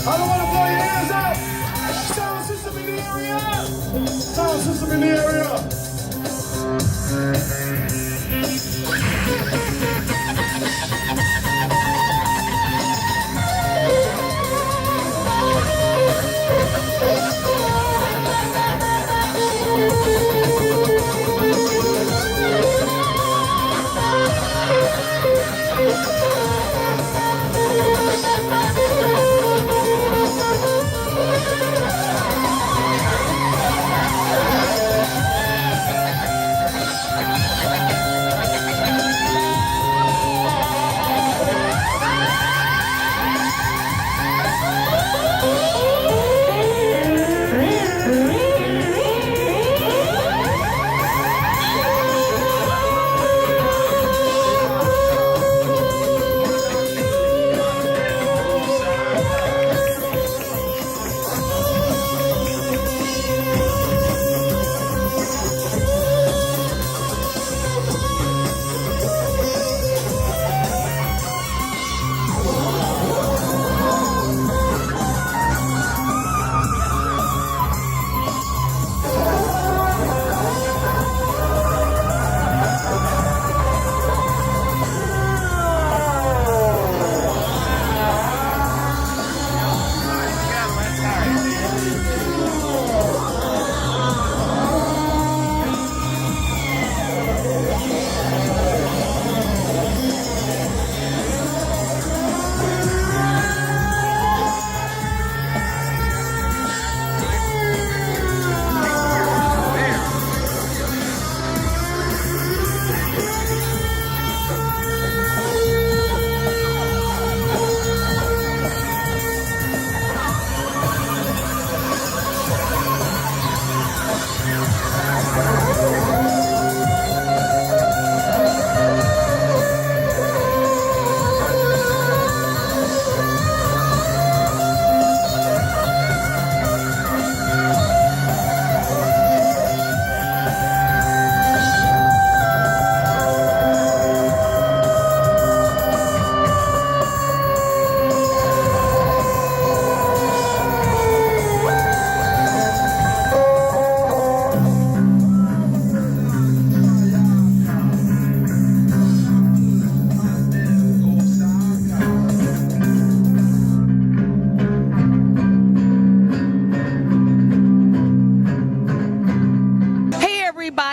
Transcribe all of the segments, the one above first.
I don't want to blow your hands out. Sound system in the area. Sound system in the area.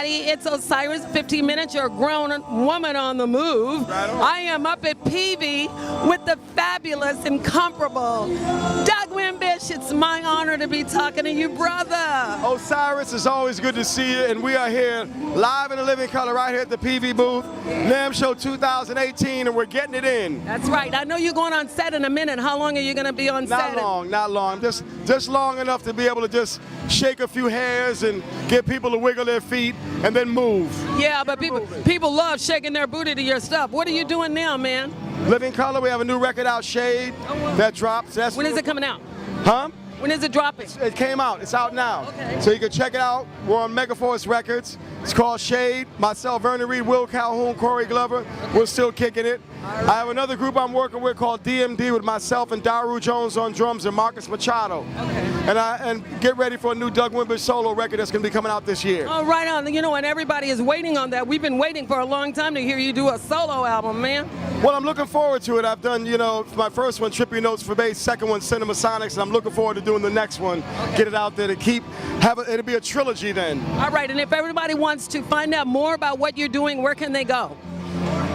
It's Osiris, 15 minutes, you're a grown woman on the move. Right on. I am up at Peavey with the fabulous, incomparable Doug Wimbish. It's my honor to be talking to you, brother. Osiris, it's always good to see you, and we are here live in the living color right here at the Peavey booth, NAMM Show 2018, and we're getting it in. That's right. I know you're going on set in a minute. How long are you going to be on set? Not long. Just long enough to be able to just shake a few hairs and get people to wiggle their feet and then move. Yeah, but people love shaking their booty to your stuff. What are you doing now, man? Living color, we have a new record out, Shade, that drops. When is it coming out? Huh? When is it dropping? It came out. It's out now. Okay. So you can check it out. We're on Megaforce Records. It's called Shade. Myself, Vernon Reed, Will Calhoun, Corey Glover. We're still kicking it. I have another group I'm working with called DMD with myself and Daru Jones on drums and Marcus Machado. Okay. And get ready for a new Doug Wimbish solo record that's going to be coming out this year. Oh, right on. You know, and everybody is waiting on that. We've been waiting for a long time to hear you do a solo album, man. Well, I'm looking forward to it. I've done, you know, my first one, Trippy Notes for Bass, second one, Cinema Sonics, and I'm looking forward to doing the next one. Okay. Get it out there to it'll be a trilogy then. All right, and if everybody wants to find out more about what you're doing, where can they go?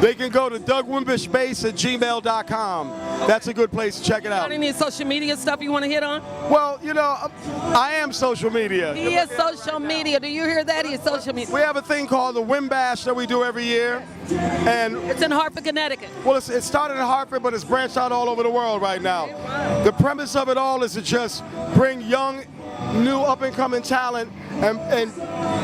They can go to DougWimbishBass@gmail.com. That's a good place to check it out. Got any social media stuff you want to hit on? Well, you know, I am social media. He is social media. Do you hear that? He is social media. We have a thing called the Wimbash that we do every year. And it's in Hartford, Connecticut. Well, it started in Hartford, but it's branched out all over the world right now. Wow. The premise of it all is to just bring young, new up-and-coming talent and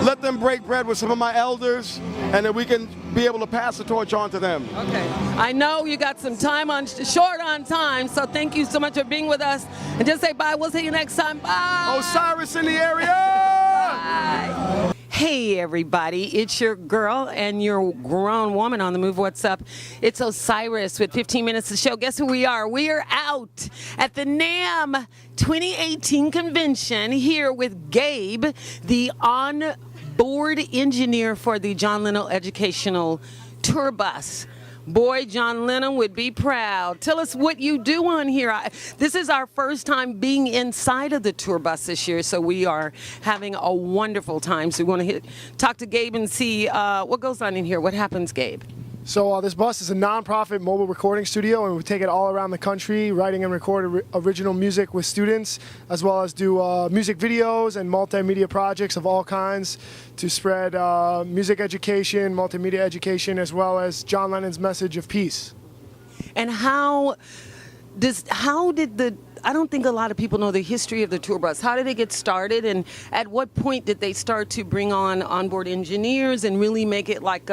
let them break bread with some of my elders, and then we can be able to pass the torch on to them. Okay. I know you got some time short on time, so thank you so much for being with us. And just say bye. We'll see you next time. Bye. Osiris in the area. Bye. Hey everybody, it's your girl and your grown woman on the move. What's up? It's Osiris with 15 minutes to show. Guess who we are? We are out at the NAMM 2018 convention here with Gabe, the on-board engineer for the John Lennon Educational Tour bus. Boy, John Lennon would be proud. Tell us what you do on here. This is our first time being inside of the tour bus this year, so we are having a wonderful time. So we want to talk to Gabe and see what goes on in here. What happens, Gabe? So this bus is a non-profit mobile recording studio, and we take it all around the country, writing and record original music with students, as well as do music videos and multimedia projects of all kinds to spread music education, multimedia education, as well as John Lennon's message of peace. And I don't think a lot of people know the history of the tour bus. How did it get started, and at what point did they start to bring on onboard engineers and really make it like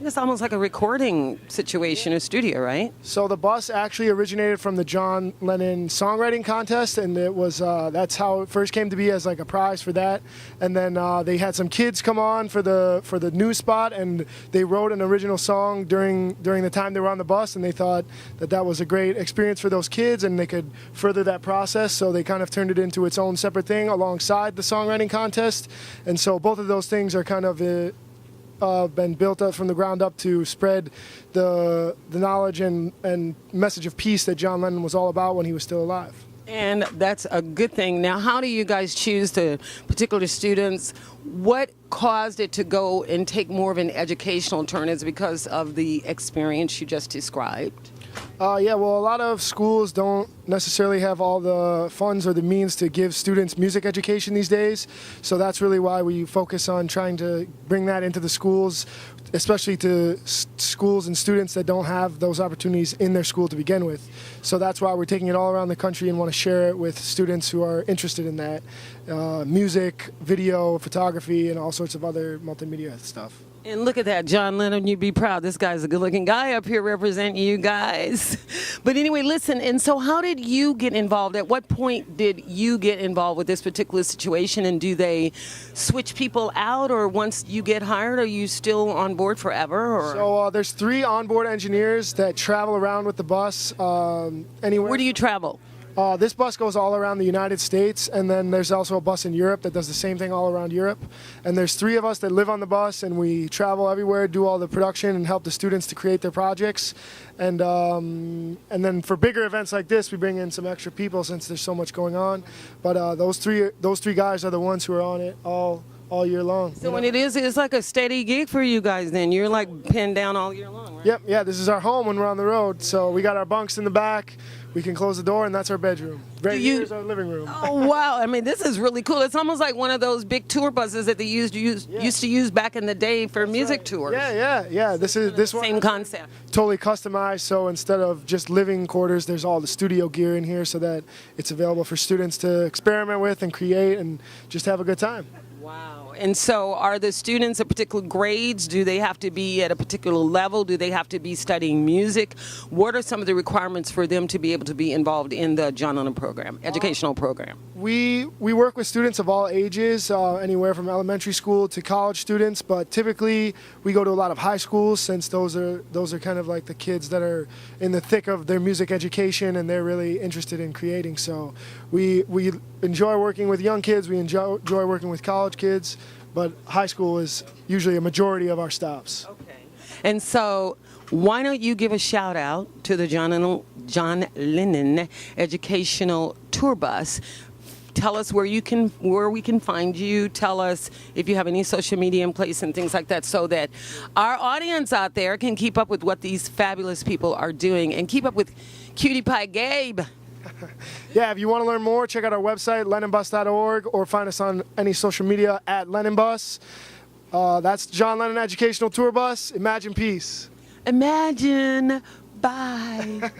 it's almost like a recording situation, a studio, right? So the bus actually originated from the John Lennon songwriting contest, and it was that's how it first came to be, as like a prize for that. And then they had some kids come on for the news spot, and they wrote an original song during the time they were on the bus, and they thought that was a great experience for those kids, and they could further that process. So they kind of turned it into its own separate thing alongside the songwriting contest. And so both of those things are kind of been built up from the ground up to spread the knowledge and message of peace that John Lennon was all about when he was still alive. And that's a good thing. Now, how do you guys choose the particular students? What caused it to go and take more of an educational turn? Is it because of the experience you just described? Yeah, well, a lot of schools don't necessarily have all the funds or the means to give students music education these days. So that's really why we focus on trying to bring that into the schools, especially to schools and students that don't have those opportunities in their school to begin with. So that's why we're taking it all around the country and want to share it with students who are interested in that. Music, video, photography, and all sorts of other multimedia stuff. And look at that, John Lennon, you'd be proud. This guy's a good-looking guy up here representing you guys. But anyway, listen, and so how did you get involved? At what point did you get involved with this particular situation? And do they switch people out, or once you get hired, are you still on board forever? Or? So there's 3 onboard engineers that travel around with the bus anywhere. Where do you travel? This bus goes all around the United States, and then there's also a bus in Europe that does the same thing all around Europe. And there's 3 of us that live on the bus, and we travel everywhere, do all the production, and help the students to create their projects. And then for bigger events like this, we bring in some extra people since there's so much going on. But those three guys are the ones who are on it all year long. So when it's like a steady gig for you guys then. You're like pinned down all year long, right? Yep, yeah, this is our home when we're on the road. So we got our bunks in the back. We can close the door, and that's our bedroom. Right here's our living room. Oh, wow. I mean, this is really cool. It's almost like one of those big tour buses that they used to use back in the day for music tours. Yeah. This one. Same concept. Totally customized, so instead of just living quarters, there's all the studio gear in here so that it's available for students to experiment with and create and just have a good time. Wow. And so are the students at particular grades? Do they have to be at a particular level? Do they have to be studying music? What are some of the requirements for them to be able to be involved in the John Lennon program, educational program? We work with students of all ages, anywhere from elementary school to college students, but typically we go to a lot of high schools since those are kind of like the kids that are in the thick of their music education and they're really interested in creating. So we enjoy working with young kids, we enjoy working with college kids, but high school is usually a majority of our stops. Okay. And so why don't you give a shout out to the John Lennon Educational Tour bus? Tell us where we can find you. Tell us if you have any social media in place and things like that, so that our audience out there can keep up with what these fabulous people are doing and keep up with Cutie Pie Gabe. Yeah, if you want to learn more, check out our website, lennonbus.org, or find us on any social media at LennonBus. That's John Lennon Educational Tour Bus. Imagine peace. Imagine. Bye.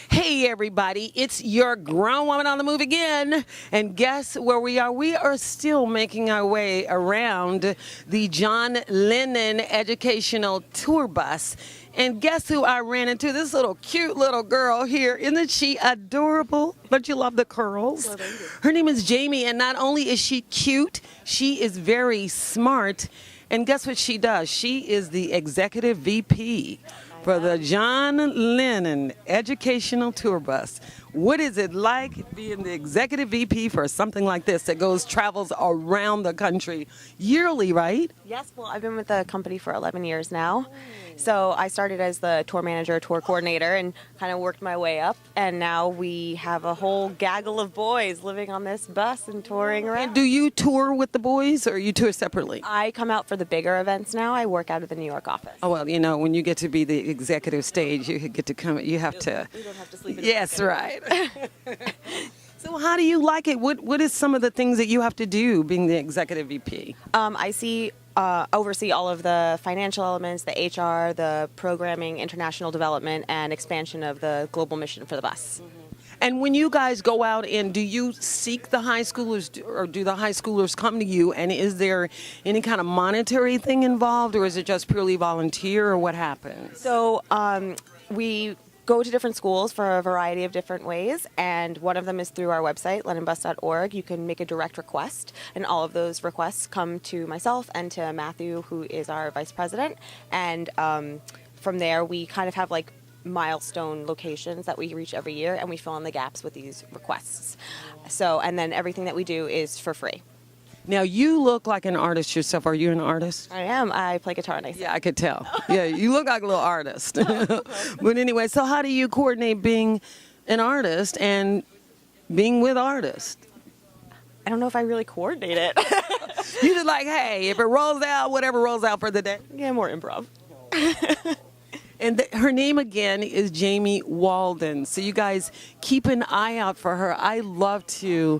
Hey everybody, it's your grown woman on the move again. And guess where we are? We are still making our way around the John Lennon Educational Tour bus. And guess who I ran into? This little cute little girl here. Isn't she adorable? Don't you love the curls? Her name is Jaime, and not only is she cute, she is very smart. And guess what she does? She is the executive VP for the John Lennon Educational Tour bus. What is it like being the executive VP for something like this that travels around the country yearly, right? Yes, well, I've been with the company for 11 years now. So I started as the tour manager, tour coordinator, and kind of worked my way up. And now we have a whole gaggle of boys living on this bus and touring around. And do you tour with the boys, or you tour separately? I come out for the bigger events now. I work out of the New York office. Oh, well, you know, when you get to be the executive stage, you get to come, you have to. We don't have to sleep in Yes, right. So how do you like it? What is some of the things that you have to do being the executive VP? I oversee all of the financial elements, the HR, the programming, international development, and expansion of the global mission for the bus. And when you guys go out and do you seek the high schoolers, or do the high schoolers come to you, and is there any kind of monetary thing involved, or is it just purely volunteer, or what happens? So we go to different schools for a variety of different ways, and one of them is through our website, londonbus.org. You can make a direct request, and all of those requests come to myself and to Matthew, who is our vice president, and from there we kind of have like milestone locations that we reach every year, and we fill in the gaps with these requests. So, and then everything that we do is for free. Now, you look like an artist yourself. Are you an artist? I am. I play guitar and I sing. Yeah, I could tell. Yeah, you look like a little artist. But anyway, so how do you coordinate being an artist and being with artists? I don't know if I really coordinate it. You just like, hey, if it rolls out, whatever rolls out for the day. Yeah, more improv. And her name again is Jaime Walden. So you guys keep an eye out for her. I love to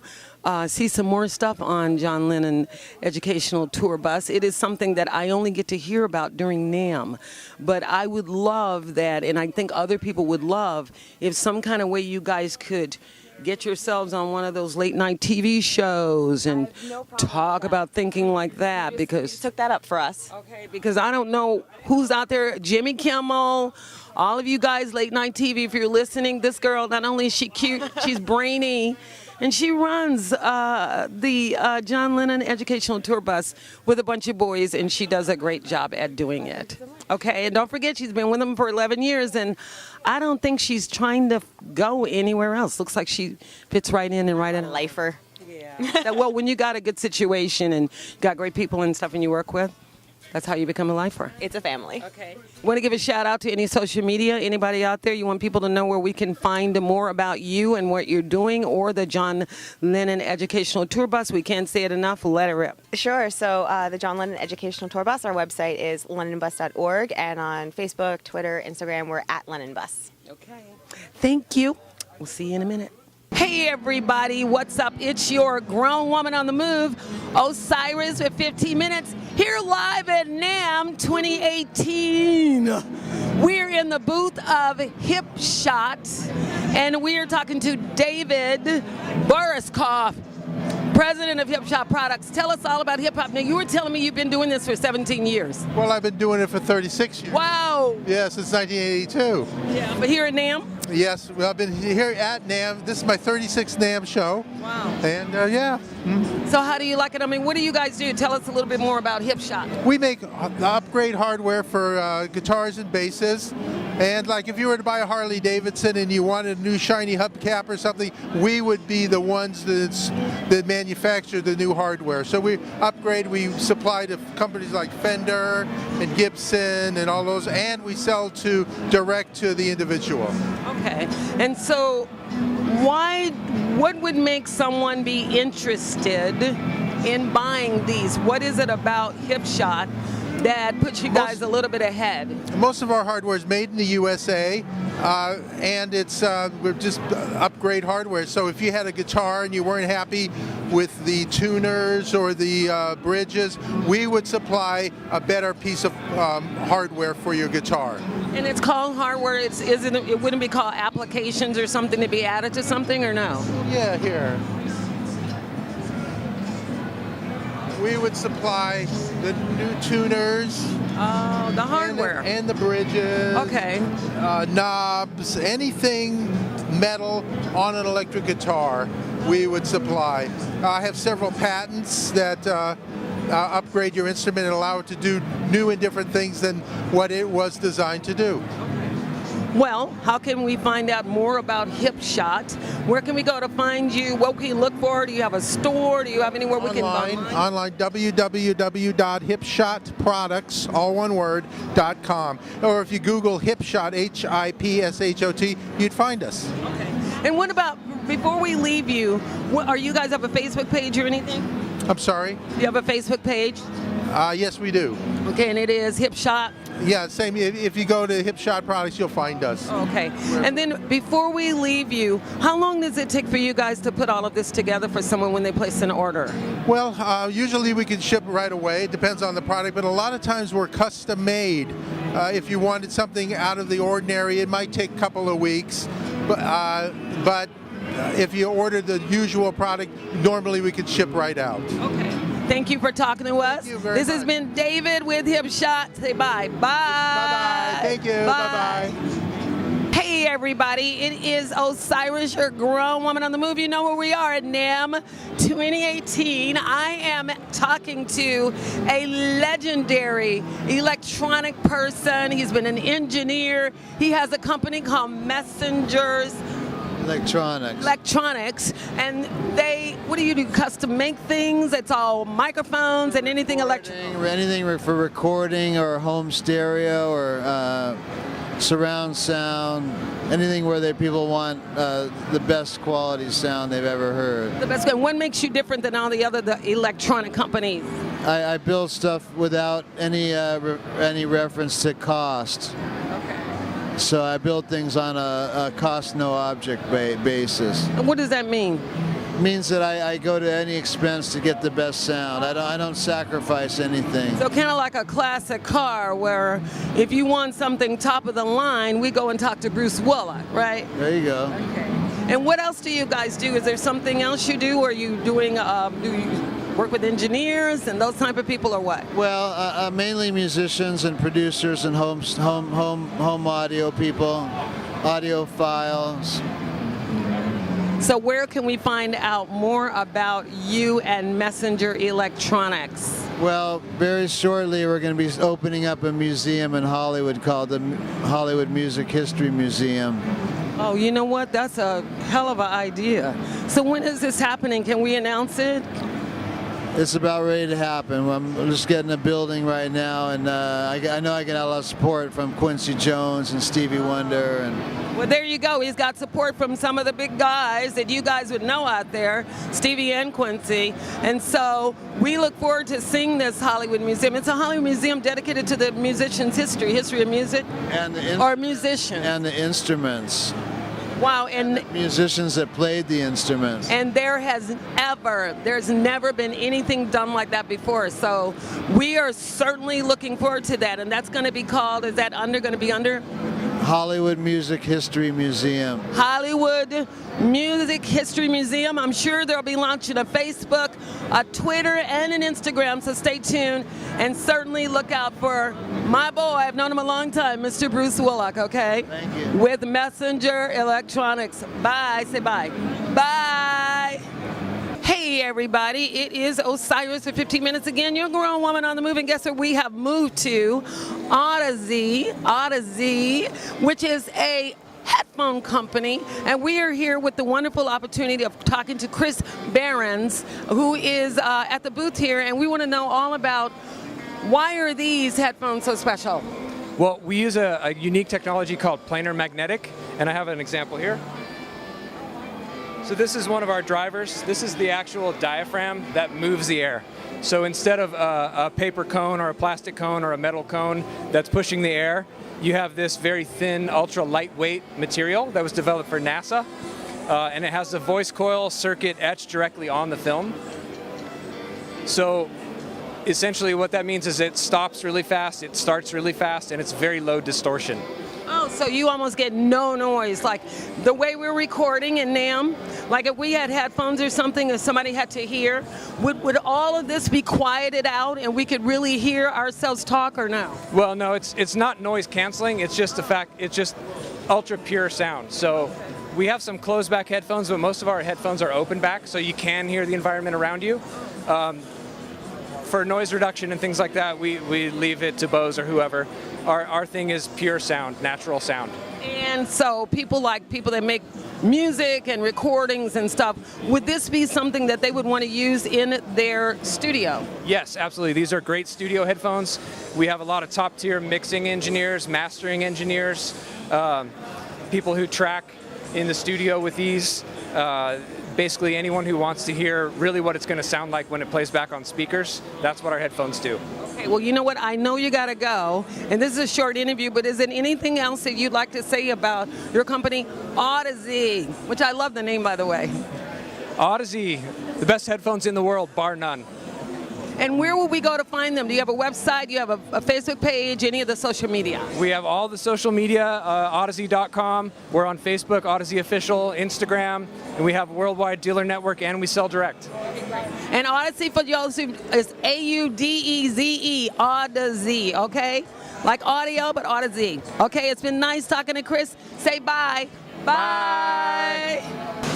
see some more stuff on John Lennon Educational Tour bus. It is something that I only get to hear about during NAMM. But I would love that, and I think other people would love, if some kind of way you guys could get yourselves on one of those late night TV shows and talk about thinking like that, because You just took that up for us. Okay, because I don't know who's out there. Jimmy Kimmel, all of you guys, late night TV, if you're listening, this girl, not only is she cute, she's brainy, and she runs the John Lennon Educational Tour bus with a bunch of boys, and she does a great job at doing it. Okay, and don't forget, she's been with them for 11 years, and I don't think she's trying to go anywhere else. Looks like she fits right in and right in. Lifer. Yeah. Well, when you got a good situation and got great people and stuff and you work with, that's how you become a lifer. It's a family. Okay. Want to give a shout out to any social media? Anybody out there? You want people to know where we can find more about you and what you're doing, or the John Lennon Educational Tour bus? We can't say it enough. Let it rip. Sure. So the John Lennon Educational Tour bus, our website is londonbus.org, and on Facebook, Twitter, Instagram, we're at LennonBus. Okay. Thank you. We'll see you in a minute. Hey everybody, what's up? It's your grown woman on the move, Osiris, with 15 minutes, here live at NAMM 2018. We're in the booth of Hip Shot, and we are talking to David Boriskov, president of Hip Shot Products. Tell us all about hip hop. Now, you were telling me you've been doing this for 17 years. Well, I've been doing it for 36 years. Wow. Yeah, since 1982. Yeah, but here at NAMM? Yes, well, I've been here at NAMM. This is my 36th NAMM show. Wow. And yeah. So how do you like it? I mean, what do you guys do? Tell us a little bit more about Hip Shot. We make upgrade hardware for guitars and basses. And like if you were to buy a Harley Davidson and you wanted a new shiny hubcap or something, we would be the ones that manufacture the new hardware. So we upgrade, we supply to companies like Fender and Gibson and all those, and we sell direct to the individual. Okay. And so what would make someone be interested in buying these? What is it about Hip Shot that puts you guys a little bit ahead? Most of our hardware is made in the USA, and it's we're just upgrade hardware. So if you had a guitar and you weren't happy with the tuners or the bridges, we would supply a better piece of hardware for your guitar. And it's called hardware. It wouldn't be called applications or something to be added to something, or no? Yeah, here. We would supply the new tuners. Oh, the hardware. And the bridges. Okay. Knobs, anything metal on an electric guitar, we would supply. I have several patents that upgrade your instrument and allow it to do new and different things than what it was designed to do. Well, how can we find out more about Hipshot? Where can we go to find you? What can we look for? Do you have a store? Do you have anywhere we can buy? Online, www.hipshotproducts, all one word, .com. Or if you Google Hipshot, Hipshot, you'd find us. Okay. And what about, before we leave you, are you guys have a Facebook page or anything? I'm sorry? You have a Facebook page? Yes, we do. Okay, and it is Hipshot? Yeah, same. If you go to Hipshot Products, you'll find us. Okay. And then before we leave you, how long does it take for you guys to put all of this together for someone when they place an order? Well, usually we can ship right away. It depends on the product, but a lot of times we're custom made. If you wanted something out of the ordinary, it might take a couple of weeks. But if you order the usual product, normally we can ship right out. Okay. Thank you for talking to us. Thank you very This has much. been David with Hipshot. Say bye. Bye. Bye-bye. Thank you. Bye-bye. Hey, everybody. It is Osiris, your grown woman on the move. You know where we are at NAMM 2018. I am talking to a legendary electronic person. He's been an engineer. He has a company called Messengers Electronics, and what do you do? Custom make things? It's all microphones and anything electric. Anything for recording or home stereo or surround sound. Anything where people want the best quality sound they've ever heard. The best. What makes you different than all the electronic companies? I build stuff without any reference to cost. So I build things on a cost no object basis. And what does that mean? It means that I go to any expense to get the best sound. I don't sacrifice anything. So kind of like a classic car where if you want something top of the line, we go and talk to Bruce Willock, right? There you go. Okay. And what else do you guys do? Is there something else you do? Are you doing, do you work with engineers and those type of people, or what? Well, mainly musicians and producers and home audio people, audiophiles. So where can we find out more about you and Messenger Electronics? Well, very shortly we're going to be opening up a museum in Hollywood called the Hollywood Music History Museum. Oh, you know what? That's a hell of an idea. So when is this happening? Can we announce it? It's about ready to happen. I'm just getting a building right now, and I know I get a lot of support from Quincy Jones and Stevie Wonder. And well, there you go. He's got support from some of the big guys that you guys would know out there, Stevie and Quincy. And so we look forward to seeing this Hollywood Museum. It's a Hollywood Museum dedicated to the musician's history of music, or musicians. And the instruments. Wow, and musicians that played the instruments. And there's never been anything done like that before. So we are certainly looking forward to that. And that's going to be called, is that going to be under? Hollywood Music History Museum. Hollywood Music History Museum. I'm sure they'll be launching a Facebook, a Twitter, and an Instagram, so stay tuned. And certainly look out for my boy, I've known him a long time, Mr. Bruce Willock, okay? Thank you. With Messenger Electronics. Bye, say bye. Bye. Hey everybody, it is Osiris for 15 minutes again. Your grown woman on the move, and guess what? We have moved to Odyssey, which is a headphone company, and we are here with the wonderful opportunity of talking to Chris Behrens, who is at the booth here, and we want to know all about why are these headphones so special? Well, we use a unique technology called planar magnetic, and I have an example here. So this is one of our drivers. This is the actual diaphragm that moves the air. So instead of a paper cone or a plastic cone or a metal cone that's pushing the air, you have this very thin, ultra lightweight material that was developed for NASA. And it has the voice coil circuit etched directly on the film. So essentially what that means is it stops really fast, it starts really fast, and it's very low distortion. Oh, so you almost get no noise. Like the way we're recording in NAMM, like if we had headphones or something and somebody had to hear, would all of this be quieted out and we could really hear ourselves talk or no? Well, no, it's not noise canceling, it's just the fact, it's just ultra pure sound. So we have some closed back headphones, but most of our headphones are open back, so you can hear the environment around you. For noise reduction and things like that, we leave it to Bose or whoever. Our thing is pure sound, natural sound. And so people that make music and recordings and stuff, would this be something that they would want to use in their studio? Yes, absolutely. These are great studio headphones. We have a lot of top tier mixing engineers, mastering engineers, people who track in the studio with these. Basically anyone who wants to hear really what it's going to sound like when it plays back on speakers, that's what our headphones do. Okay, well, you know what? I know you got to go, and this is a short interview, but is there anything else that you'd like to say about your company, Odyssey, which I love the name, by the way? Odyssey, the best headphones in the world, bar none. And where will we go to find them? Do you have a website? Do you have a Facebook page? Any of the social media? We have all the social media, odyssey.com. We're on Facebook, Odyssey Official, Instagram, and we have a worldwide dealer network, and we sell direct. And Odyssey for y'all is Audeze, Odyssey, okay? Like audio, but Odyssey. Okay, it's been nice talking to Chris. Say bye. Bye.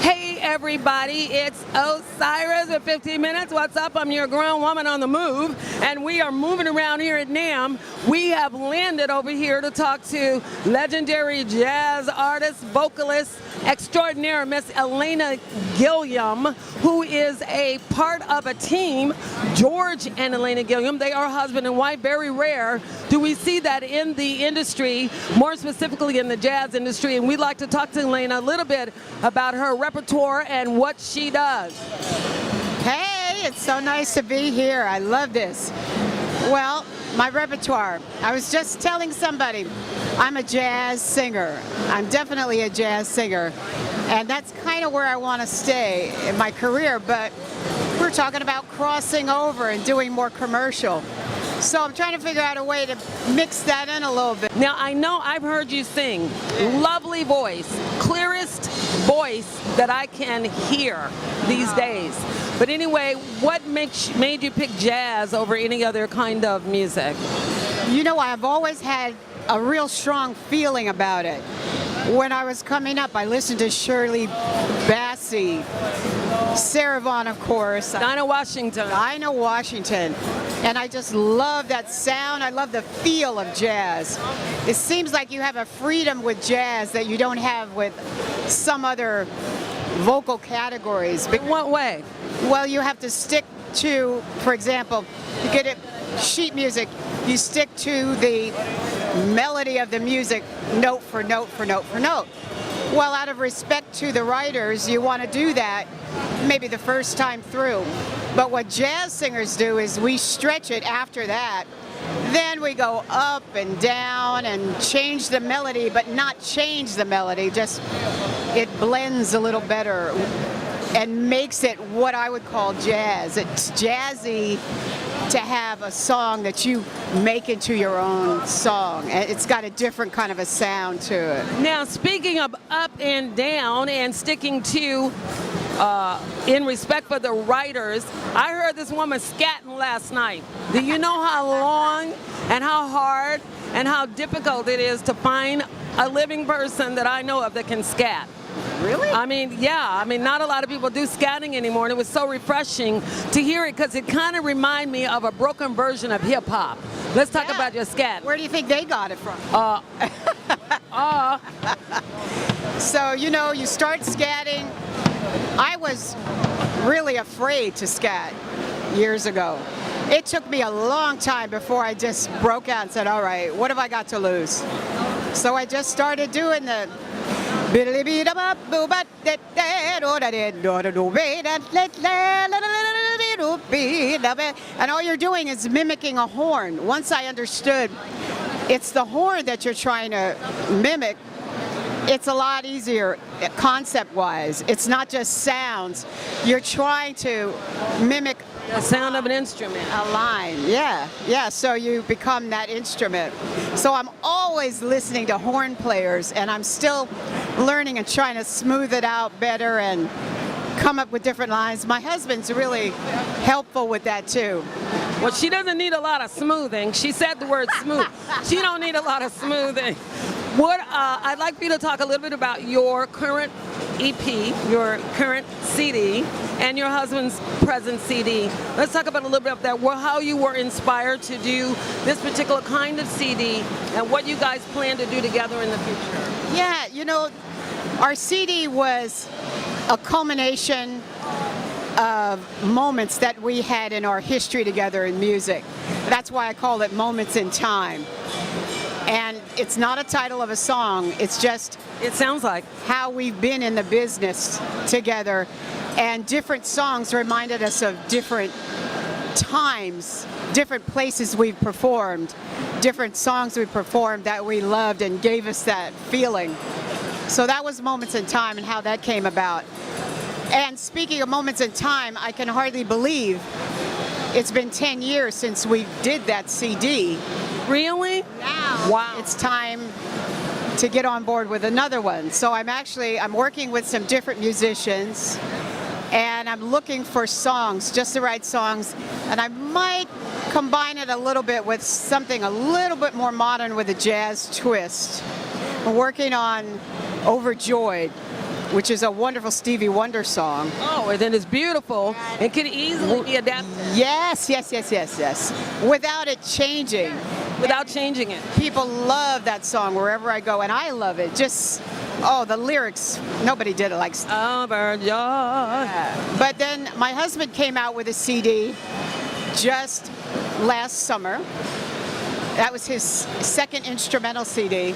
Hey everybody, it's Osiris with 15 Minutes. What's up? I'm your grown woman on the move, and we are moving around here at NAMM. We have landed over here to talk to legendary jazz artist, vocalist extraordinaire, Miss Elena Gilliam, who is a part of a team, George and Elena Gilliam. They are husband and wife. Very rare do we see that in the industry, more specifically in the jazz industry, and we'd like to talk to Elena a little bit about her repertoire and what she does. Hey, it's so nice to be here. I love this. Well, my repertoire. I was just telling somebody, I'm a jazz singer. I'm definitely a jazz singer. And that's kind of where I want to stay in my career, but we're talking about crossing over and doing more commercial. So I'm trying to figure out a way to mix that in a little bit. Now, I know I've heard you sing. Lovely voice. Clearest voice that I can hear these days. But anyway, what made you pick jazz over any other kind of music? You know, I've always had a real strong feeling about it. When I was coming up, I listened to Shirley Bassey, Sarah Vaughan, of course. Dinah Washington. And I just love that sound. I love the feel of jazz. It seems like you have a freedom with jazz that you don't have with some other vocal categories. In what way? Well, you have to stick to, for example, you get it sheet music, you stick to the melody of the music note for note for note for note. Well, out of respect to the writers, you want to do that maybe the first time through. But what jazz singers do is we stretch it after that. Then we go up and down and change the melody, but not change the melody, just it blends a little better and makes it what I would call jazz. It's jazzy to have a song that you make into your own song. It's got a different kind of a sound to it. Now, speaking of up and down and sticking to, in respect for the writers, I heard this woman scatting last night. Do you know how long and how hard and how difficult it is to find a living person that I know of that can scat? Really? I mean, yeah. I mean, not a lot of people do scatting anymore, and it was so refreshing to hear it because it kind of reminded me of a broken version of hip-hop. Let's talk about your scat. Where do you think they got it from? So, you know, you start scatting. I was really afraid to scat years ago. It took me a long time before I just broke out and said, all right, what have I got to lose? So I just started doing the little bit of it. And all you're doing is mimicking a horn. Once I understood it's the horn that you're trying to mimic, it's a lot easier concept-wise. It's not just sounds. You're trying to mimic The sound of an instrument. a line. Yeah, so you become that instrument. So I'm always listening to horn players, and I'm still learning and trying to smooth it out better and come up with different lines. My husband's really helpful with that too. Well, she doesn't need a lot of smoothing. She said the word smooth. She don't need a lot of smoothing. What I'd like for you to talk a little bit about your current EP, your current CD, and your husband's present CD. Let's talk about a little bit of that, how you were inspired to do this particular kind of CD and what you guys plan to do together in the future. Yeah, you know, our CD was a culmination of moments that we had in our history together in music. That's why I call it Moments in Time. And it's not a title of a song, it's just It sounds like. how we've been in the business together. And different songs reminded us of different times, different places we've performed, different songs we performed that we loved and gave us that feeling. So that was Moments in Time and how that came about. And speaking of Moments in Time, I can hardly believe it's been 10 years since we did that CD. Really? Now Wow. it's time to get on board with another one. So I'm working with some different musicians, and I'm looking for songs, just the right songs, and I might combine it a little bit with something a little bit more modern with a jazz twist. I'm working on Overjoyed, which is a wonderful Stevie Wonder song. Oh, and then it's beautiful. It can easily be adapted Yes. Without it changing. without changing it. People love that song wherever I go, and I love it. The lyrics, nobody did it like Stevie. Overjoyed. But then my husband came out with a CD just last summer. That was his second instrumental CD.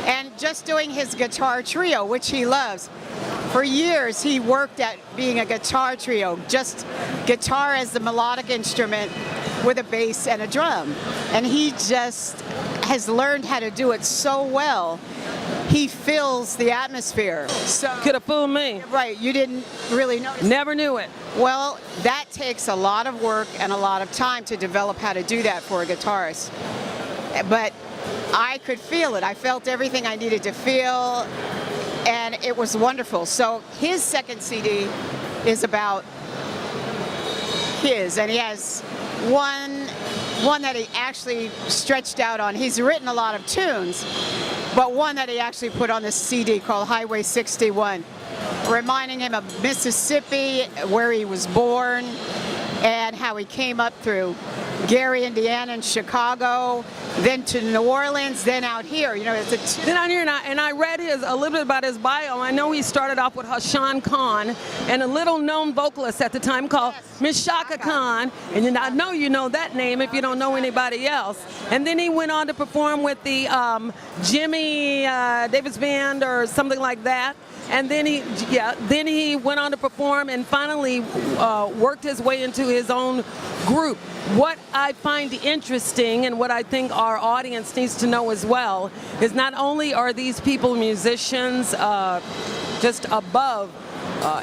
And just doing his guitar trio, which he loves. For years, he worked at being a guitar trio, just guitar as the melodic instrument with a bass and a drum. And he just has learned how to do it so well. He fills the atmosphere. So, Could have fooled me. right, you didn't really notice. Never knew it. Well, that takes a lot of work and a lot of time to develop how to do that for a guitarist. But I could feel it. I felt everything I needed to feel, and it was wonderful. So his second CD is about his, and he has one that he actually stretched out on. He's written a lot of tunes, but one that he actually put on this CD called Highway 61, reminding him of Mississippi, where he was born, and how he came up through Gary, Indiana, and Chicago, then to New Orleans, then out here. You know, it's Then out here, and I read a little bit about his bio. I know he started off with Hassan Khan and a little-known vocalist at the time called Miss Shaka Khan. And I know you know that name if you don't know anybody else. And then he went on to perform with the Jimmy Davis Band or something like that. And then he went on to perform and finally worked his way into his own group. What I find interesting and what I think our audience needs to know as well is not only are these people musicians just above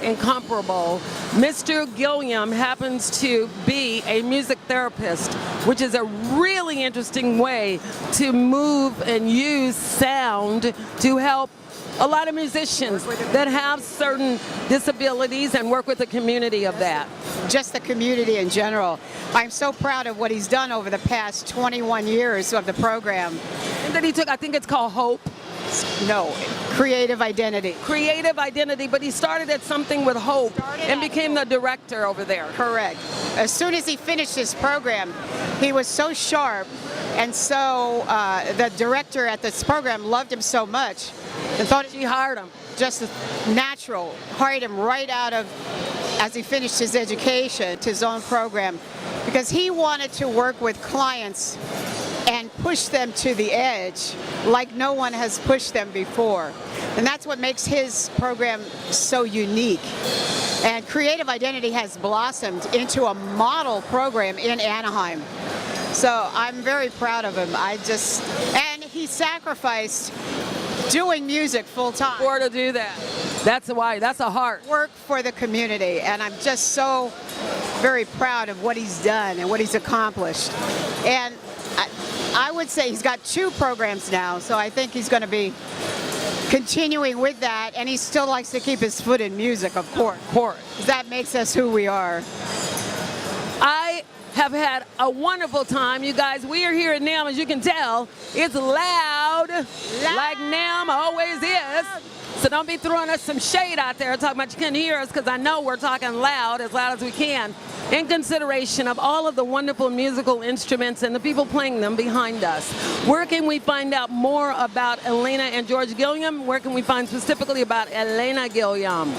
incomparable, Mr. Gilliam happens to be a music therapist, which is a really interesting way to move and use sound to help a lot of musicians that have certain disabilities and work with the community of that. just the community in general. I'm so proud of what he's done over the past 21 years of the program. And then he took, I think it's called Hope. No, creative identity. Creative identity, but he started at something with Hope and became the director over there. Correct. As soon as he finished his program, he was so sharp, and so the director at this program loved him so much and thought She hired him. just natural, hired him right out of, as he finished his education, his own program, because he wanted to work with clients and push them to the edge like no one has pushed them before. And that's what makes his program so unique. And Creative Identity has blossomed into a model program in Anaheim. So I'm very proud of him. And he sacrificed doing music full time. Or to do that. That's why. That's a heart. Work for the community, and I'm just so very proud of what he's done and what he's accomplished. And I would say he's got 2 programs now, so I think he's going to be continuing with that, and he still likes to keep his foot in music, of course. Of course. That makes us who we are. I have had a wonderful time, you guys. We are here at NAMM, as you can tell. It's loud, like NAMM always is. So don't be throwing us some shade out there talking about you couldn't hear us, because I know we're talking loud as we can, in consideration of all of the wonderful musical instruments and the people playing them behind us. Where can we find out more about Elena and George Gilliam? Where can we find specifically about Elena Gilliam?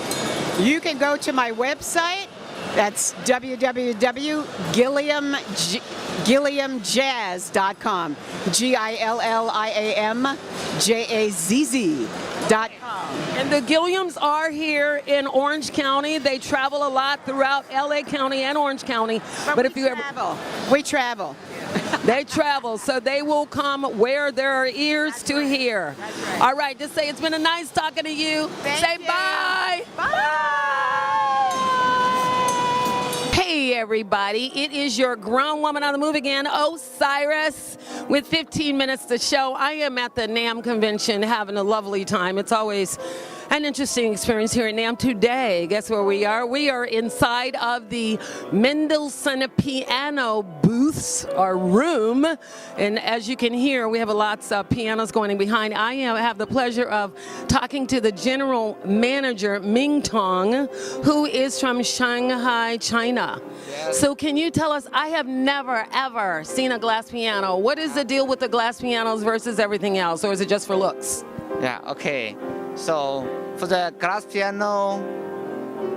You can go to my website. That's www.gilliamjazz.com. GILLIAMJAZZ.com. And the Gilliams are here in Orange County. They travel a lot throughout LA County and Orange County. But if you ever we travel. They travel, so they will come where there are ears to hear. Right. All right, just say it's been a nice talking to you. Say bye. Hey everybody, it is your grown woman on the move again, Osiris, with 15 minutes to show. I am at the NAMM convention having a lovely time. It's always an interesting experience here at NAMM. Today, guess where we are? We are inside of the Mendelssohn piano booths, or room. And as you can hear, we have lots of pianos going behind. I have the pleasure of talking to the general manager, Ming Tong, who is from Shanghai, China. Yes. So can you tell us, I have never, ever seen a glass piano. What is the deal with the glass pianos versus everything else, or is it just for looks? Yeah, okay. So for the glass piano,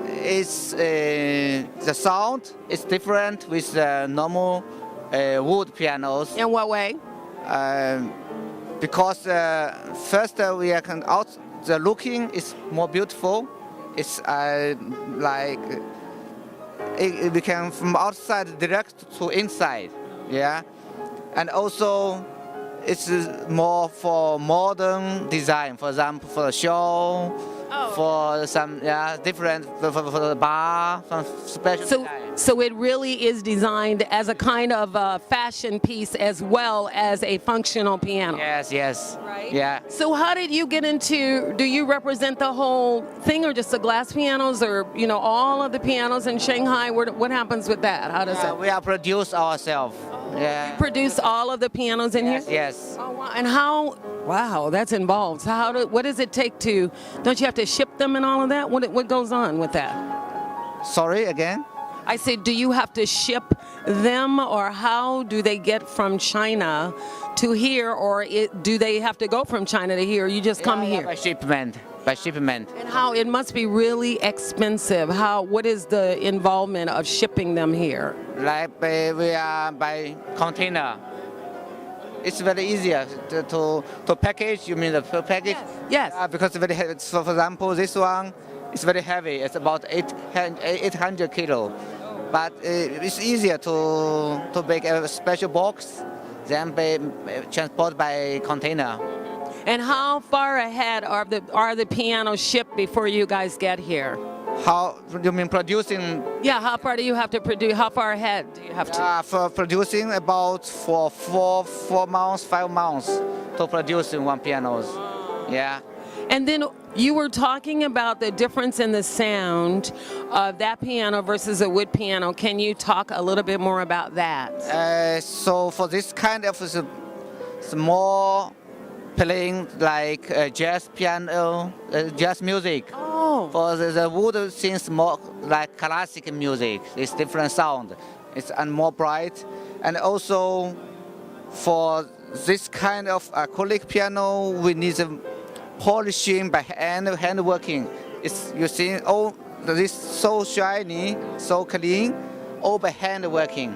it's the sound is different with the normal wood pianos. In what way? Because first we can out the looking is more beautiful. It's like we can from outside direct to inside. Yeah, and also. It's more for modern design, for example, for the show, for some different for the bar, for special design. So it really is designed as a kind of fashion piece as well as a functional piano. Yes. Right? Yeah. So how did you get into? Do you represent the whole thing, or just the glass pianos, or all of the pianos in Shanghai? What happens with that? How does it? We are produce ourselves. Yeah. You produce all of the pianos in here? Yes. Oh, wow. And how? Wow, that's involved. So what does it take to? Don't you have to ship them and all of that? What goes on with that? Sorry, again? I say, do you have to ship them, or how do they get from China to here, or do they have to go from China to here? You just come here? By shipment. And how? It must be really expensive. What is the involvement of shipping them here? Like we are by container. It's very easier to package. You mean the package? Yes. Because very heavy. So for example, this one is very heavy. It's about 800 kilo. But it's easier to make a special box than transport by container. And how far ahead are the pianos shipped before you guys get here? How you mean producing? Yeah, how far do you have to produce? How far ahead do you have to? For producing about for 4 months, 5 months to producing one pianos. Yeah. And then you were talking about the difference in the sound of that piano versus a wood piano. Can you talk a little bit more about that? So for this kind of small playing like jazz piano, jazz music. Oh. For the wood seems more like classic music. It's different sound. It's more bright. And also for this kind of acrylic piano, we need polishing by hand working. It's you see this so shiny, so clean, all by hand working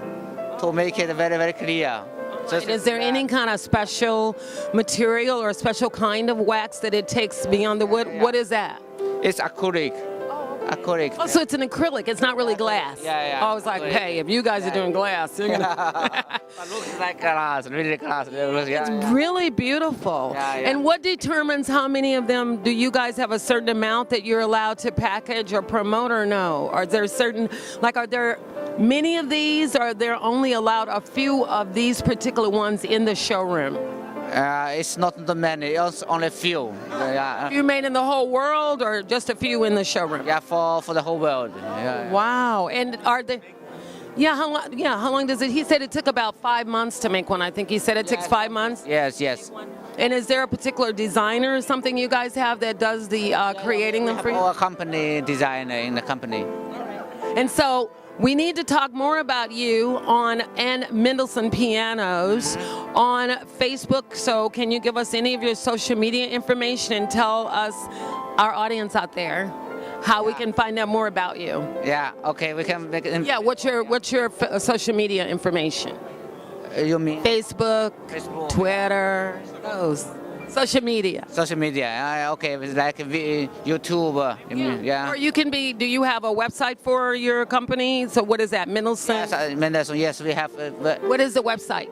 to make it very, very clear. Just- Is there any kind of special material or a special kind of wax that it takes beyond the wood? What is that? It's acrylic. Acrylic. Oh, so it's an acrylic. It's not really glass. Yeah. I was like, Acrylic. hey, if you guys are doing glass, you're gonna. It looks like glass, really glass. It's really beautiful. Yeah. And what determines how many of them? Do you guys have a certain amount that you're allowed to package or promote, or no? Are there certain, like, are there many of these, or are there only allowed a few of these particular ones in the showroom? It's not the many, it's only few. You made in the whole world, or just a few in the showroom? Yeah, for the whole world. Yeah. Wow. And are they? Yeah. How long does it? He said it took about 5 months to make one. I think he said it takes 5 months. Yes. And is there a particular designer or something you guys have that does the creating them for you? Our company designer in the company. And so we need to talk more about you on and Mendelssohn Pianos on Facebook. So can you give us any of your social media information and tell us, our audience out there, how we can find out more about you? Yeah. Okay. We can make it. Yeah. What's your social media information? You mean Facebook, Facebook. Twitter, those social media. Social media? Okay. It's like YouTube. You mean, yeah. Or you can be. Do you have a website for your company? So what is that? Mendelssohn. Yes, Mendelssohn. Yes, we have. What is the website?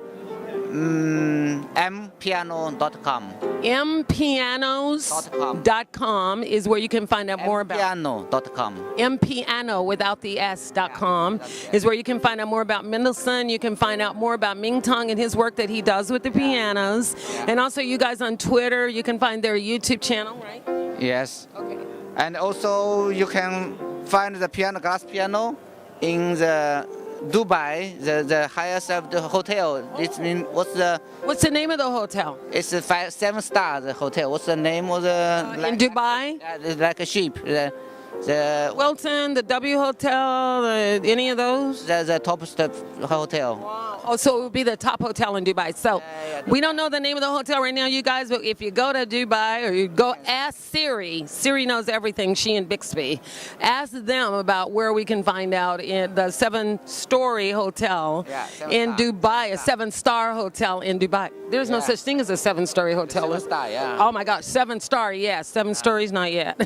mpiano.com. mpianos.com is where you can find out more about. Mpiano.com. mpiano without the s.com is where you can find out more about Mendelssohn. You can find out more about Ming Tong and his work that he does with the pianos. And also you guys on Twitter, you can find their YouTube channel, right? Yes. Okay. And also you can find the glass piano in the Dubai, the highest of the hotel. It means What's the name of the hotel? It's a 7-star hotel. What's the name of the? In Dubai? It's like a ship. The Wilton, the W Hotel, any of those? the top step hotel. Oh, so it would be the top hotel in Dubai. So we don't know the name of the hotel right now, you guys, but if you go to Dubai or you go ask Siri, Siri knows everything, she and Bixby. Ask them about where we can find out in the 7-story hotel in Dubai, a 7-star hotel in Dubai. There's no such thing as a 7-story hotel. 7-star, yeah. Oh my gosh, 7-star, yes. 7 stories, not yet.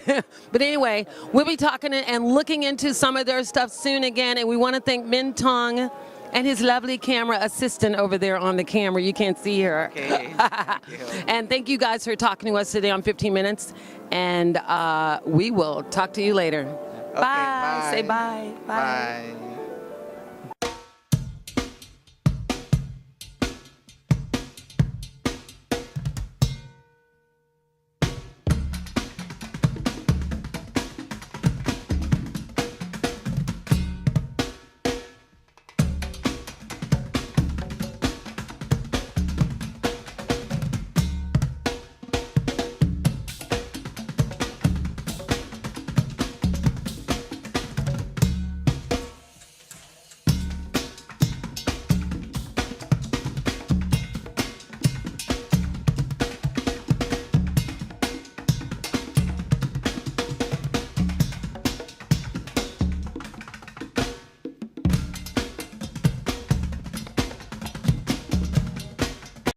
But anyway, we'll be talking and looking into some of their stuff soon again, and we want to thank Min Tong and his lovely camera assistant over there on the camera. You can't see her. Okay. And thank you guys for talking to us today on 15 Minutes. And we will talk to you later. Okay, bye. Say bye. Bye.